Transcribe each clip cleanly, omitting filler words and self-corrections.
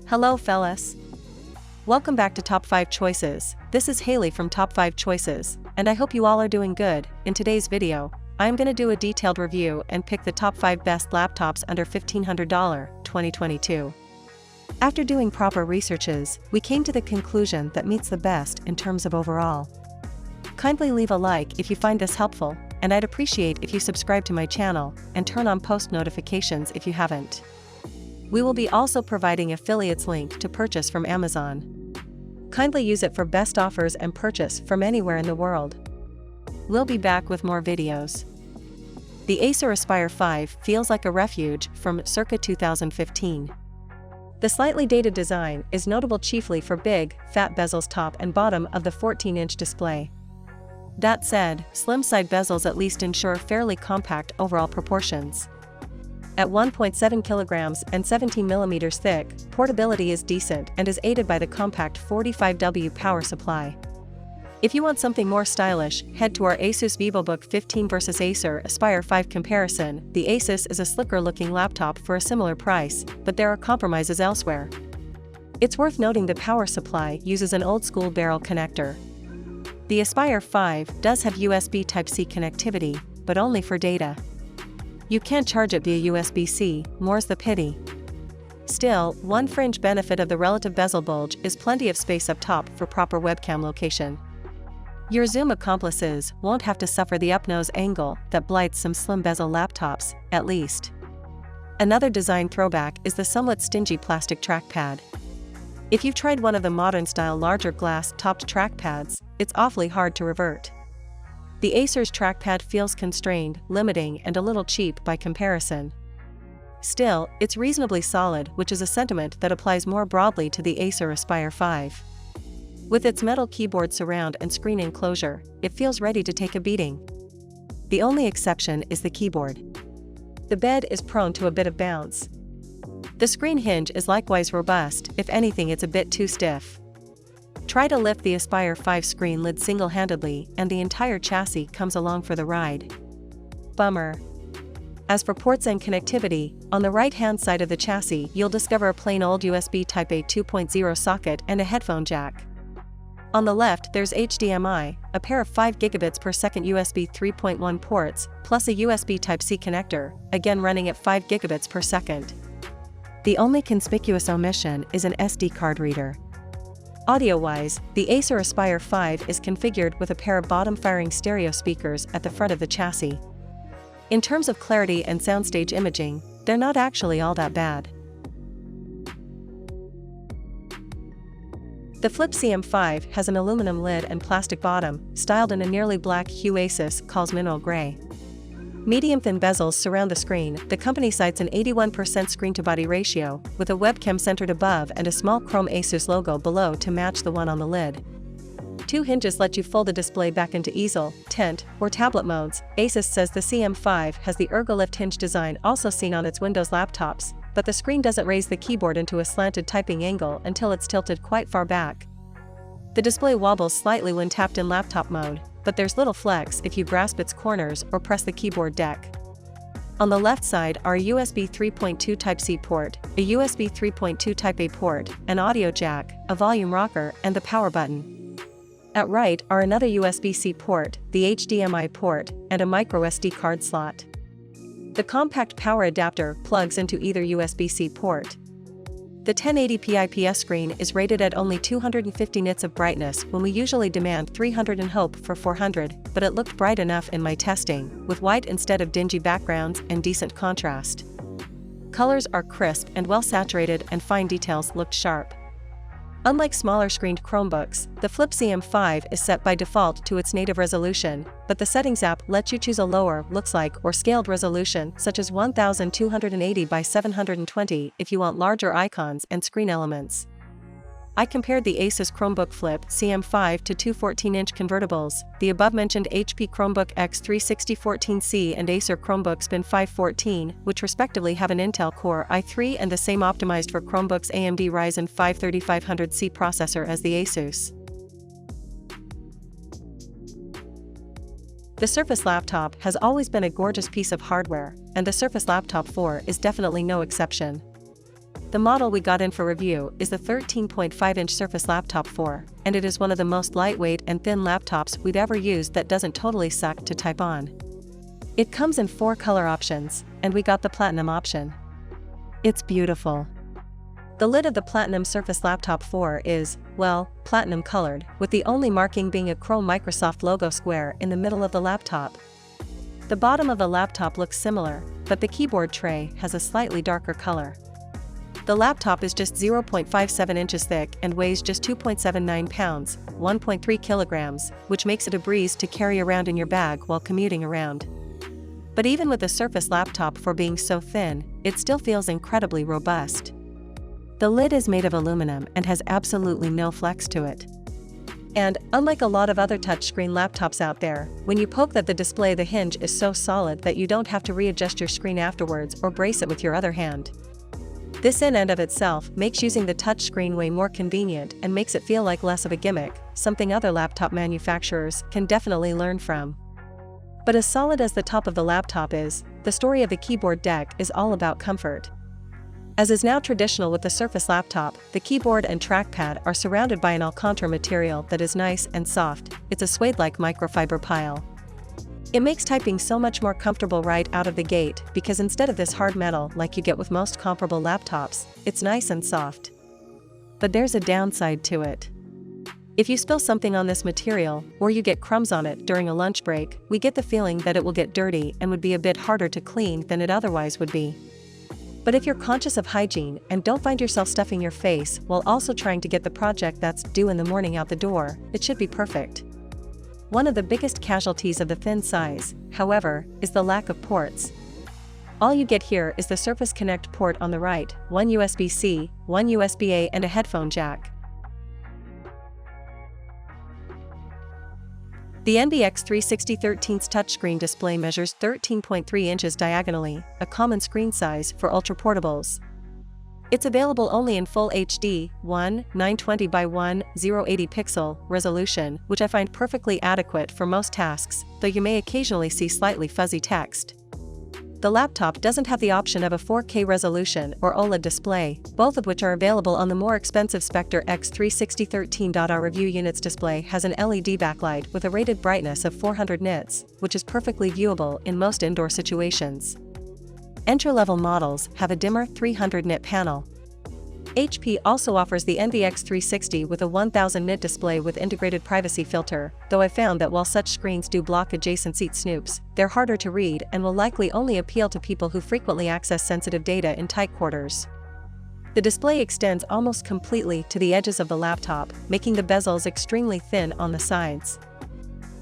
Hello fellas. Welcome back to Top 5 Choices. This is Haley from Top 5 Choices, and I hope you all are doing good. In today's video, I'm gonna do a detailed review and pick the top 5 best laptops under $1,500, 2022. After doing proper researches, we came to the conclusion that meets the best in terms of overall. Kindly leave a like if you find this helpful, and I'd appreciate if you subscribe to my channel and turn on post notifications if you haven't. We will be also providing affiliates link to purchase from Amazon. Kindly use it for best offers and purchase from anywhere in the world. We'll be back with more videos. The Acer Aspire 5 feels like a refuge from circa 2015. The slightly dated design is notable chiefly for big, fat bezels top and bottom of the 14-inch display. That said, slim side bezels at least ensure fairly compact overall proportions. At 1.7 kilograms and 17 millimeters thick, portability is decent and is aided by the compact 45W power supply. If you want something more stylish, head to our Asus VivoBook 15 vs Acer Aspire 5 comparison. The Asus is a slicker looking laptop for a similar price, but there are compromises elsewhere. It's worth noting the power supply uses an old school barrel connector. The Aspire 5 does have USB Type-C connectivity, but only for data. You can't charge it via USB-C, more's the pity. Still, one fringe benefit of the relative bezel bulge is plenty of space up top for proper webcam location. Your Zoom accomplices won't have to suffer the up-nose angle that blights some slim bezel laptops, at least. Another design throwback is the somewhat stingy plastic trackpad. If you've tried one of the modern-style larger glass-topped trackpads, it's awfully hard to revert. The Acer's trackpad feels constrained, limiting, and a little cheap by comparison. Still, it's reasonably solid, which is a sentiment that applies more broadly to the Acer Aspire 5. With its metal keyboard surround and screen enclosure, it feels ready to take a beating. The only exception is the keyboard. The bed is prone to a bit of bounce. The screen hinge is likewise robust, if anything it's a bit too stiff. Try to lift the Aspire 5 screen lid single-handedly and the entire chassis comes along for the ride. Bummer. As for ports and connectivity, on the right-hand side of the chassis you'll discover a plain old USB Type-A 2.0 socket and a headphone jack. On the left there's HDMI, a pair of 5 gigabits per second USB 3.1 ports, plus a USB Type-C connector, again running at 5 gigabits per second. The only conspicuous omission is an SD card reader. Audio-wise, the Acer Aspire 5 is configured with a pair of bottom-firing stereo speakers at the front of the chassis. In terms of clarity and soundstage imaging, they're not actually all that bad. The Flip CM5 has an aluminum lid and plastic bottom, styled in a nearly black hue Asus calls mineral gray. Medium-thin bezels surround the screen. The company cites an 81% screen-to-body ratio, with a webcam centered above and a small chrome Asus logo below to match the one on the lid. 2 hinges let you fold the display back into easel, tent, or tablet modes. Asus says the CM5 has the ErgoLift hinge design also seen on its Windows laptops, but the screen doesn't raise the keyboard into a slanted typing angle until it's tilted quite far back. The display wobbles slightly when tapped in laptop mode, but there's little flex if you grasp its corners or press the keyboard deck. On the left side are a USB 3.2 Type-C port, a USB 3.2 Type-A port, an audio jack, a volume rocker, and the power button. At right are another USB-C port, the HDMI port, and a microSD card slot. The compact power adapter plugs into either USB-C port. The 1080p IPS screen is rated at only 250 nits of brightness when we usually demand 300 and hope for 400, but it looked bright enough in my testing, with white instead of dingy backgrounds and decent contrast. Colors are crisp and well saturated and fine details looked sharp. Unlike smaller screened Chromebooks, the Flip CM5 is set by default to its native resolution, but the Settings app lets you choose a lower, looks like, or scaled resolution such as 1280 by 720 if you want larger icons and screen elements. I compared the Asus Chromebook Flip CM5 to two 14-inch convertibles, the above-mentioned HP Chromebook X360 14C and Acer Chromebook Spin 514, which respectively have an Intel Core i3 and the same optimized for Chromebooks AMD Ryzen 5 3500C processor as the Asus. The Surface Laptop has always been a gorgeous piece of hardware, and the Surface Laptop 4 is definitely no exception. The model we got in for review is the 13.5-inch Surface Laptop 4, and it is one of the most lightweight and thin laptops we've ever used that doesn't totally suck to type on. It comes in 4 color options, and we got the Platinum option. It's beautiful. The lid of the Platinum Surface Laptop 4 is, well, platinum colored, with the only marking being a chrome Microsoft logo square in the middle of the laptop. The bottom of the laptop looks similar, but the keyboard tray has a slightly darker color. The laptop is just 0.57 inches thick and weighs just 2.79 pounds, 1.3 kilograms, which makes it a breeze to carry around in your bag while commuting around. But even with the Surface Laptop 4 being so thin, it still feels incredibly robust. The lid is made of aluminum and has absolutely no flex to it. And, unlike a lot of other touchscreen laptops out there, when you poke at the display, the hinge is so solid that you don't have to readjust your screen afterwards or brace it with your other hand. This in and of itself makes using the touchscreen way more convenient and makes it feel like less of a gimmick, something other laptop manufacturers can definitely learn from. But as solid as the top of the laptop is, the story of the keyboard deck is all about comfort. As is now traditional with the Surface Laptop, the keyboard and trackpad are surrounded by an Alcantara material that is nice and soft. It's a suede-like microfiber pile. It makes typing so much more comfortable right out of the gate because instead of this hard metal like you get with most comparable laptops, it's nice and soft. But there's a downside to it. If you spill something on this material, or you get crumbs on it during a lunch break, we get the feeling that it will get dirty and would be a bit harder to clean than it otherwise would be. But if you're conscious of hygiene and don't find yourself stuffing your face while also trying to get the project that's due in the morning out the door, it should be perfect. One of the biggest casualties of the thin size, however, is the lack of ports. All you get here is the Surface Connect port on the right, one USB-C, one USB-A and a headphone jack. The NBX 360/13's touchscreen display measures 13.3 inches diagonally, a common screen size for ultra-portables. It's available only in Full HD, 920 by 1080 pixel resolution, which I find perfectly adequate for most tasks, though you may occasionally see slightly fuzzy text. The laptop doesn't have the option of a 4K resolution or OLED display, both of which are available on the more expensive Spectre X36013. Our review unit's display has an LED backlight with a rated brightness of 400 nits, which is perfectly viewable in most indoor situations. Entry-level models have a dimmer 300 nit panel. HP also offers the NBX 360 with a 1000 nit display with integrated privacy filter, though I found that while such screens do block adjacent seat snoops, they're harder to read and will likely only appeal to people who frequently access sensitive data in tight quarters. The display extends almost completely to the edges of the laptop, making the bezels extremely thin on the sides.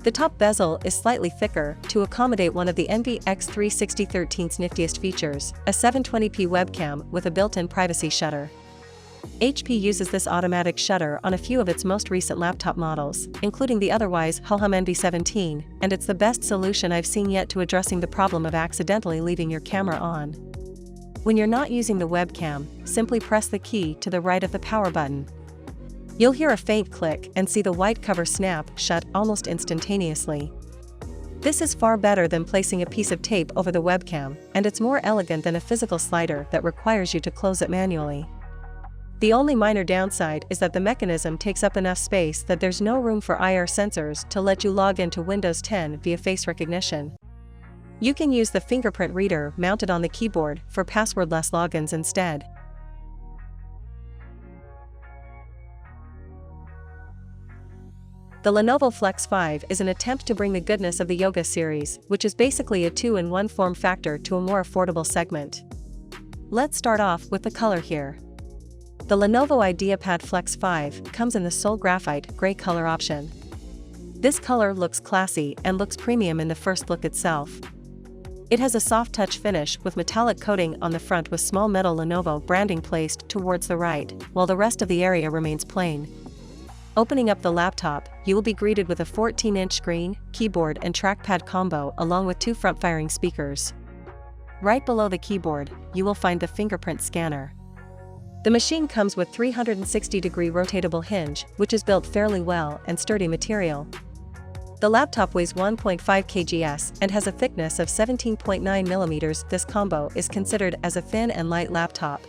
The top bezel is slightly thicker to accommodate one of the NBX 36013's niftiest features, a 720p webcam with a built-in privacy shutter. HP uses this automatic shutter on a few of its most recent laptop models, including the otherwise Hulhum ND17, and it's the best solution I've seen yet to addressing the problem of accidentally leaving your camera on. When you're not using the webcam, simply press the key to the right of the power button. You'll hear a faint click and see the white cover snap shut almost instantaneously. This is far better than placing a piece of tape over the webcam, and it's more elegant than a physical slider that requires you to close it manually. The only minor downside is that the mechanism takes up enough space that there's no room for IR sensors to let you log into Windows 10 via face recognition. You can use the fingerprint reader mounted on the keyboard for passwordless logins instead. The Lenovo Flex 5 is an attempt to bring the goodness of the Yoga series, which is basically a 2-in-1 form factor, to a more affordable segment. Let's start off with the color here. The Lenovo IdeaPad Flex 5 comes in the Sol Graphite gray color option. This color looks classy and looks premium in the first look itself. It has a soft touch finish with metallic coating on the front with small metal Lenovo branding placed towards the right, while the rest of the area remains plain. Opening up the laptop, you will be greeted with a 14-inch screen, keyboard and trackpad combo along with 2 front-firing speakers. Right below the keyboard, you will find the fingerprint scanner. The machine comes with 360-degree rotatable hinge, which is built fairly well and sturdy material. The laptop weighs 1.5 kgs and has a thickness of 17.9 mm. This combo is considered as a thin and light laptop.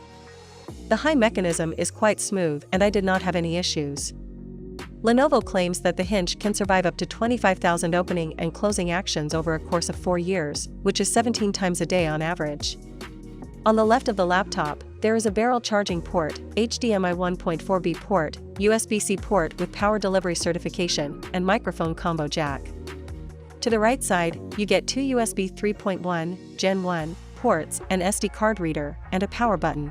The high mechanism is quite smooth and I did not have any issues. Lenovo claims that the hinge can survive up to 25,000 opening and closing actions over a course of 4 years, which is 17 times a day on average. On the left of the laptop, there is a barrel charging port, HDMI 1.4b port, USB-C port with power delivery certification, and microphone combo jack. To the right side, you get 2 USB 3.1, Gen 1, ports, an SD card reader, and a power button.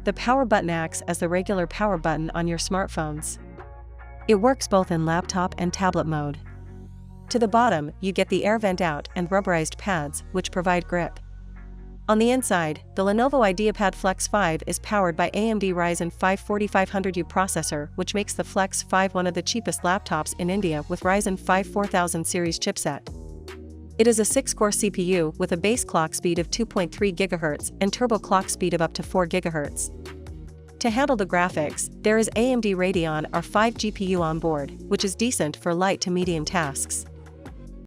The power button acts as the regular power button on your smartphones. It works both in laptop and tablet mode. To the bottom, you get the air vent out and rubberized pads, which provide grip. On the inside, the Lenovo IdeaPad Flex 5 is powered by AMD Ryzen 5 4500U processor, which makes the Flex 5 one of the cheapest laptops in India with Ryzen 5 4000 series chipset. It is a 6-core CPU with a base clock speed of 2.3 GHz and turbo clock speed of up to 4 GHz. To handle the graphics, there is AMD Radeon R5 GPU on board, which is decent for light to medium tasks.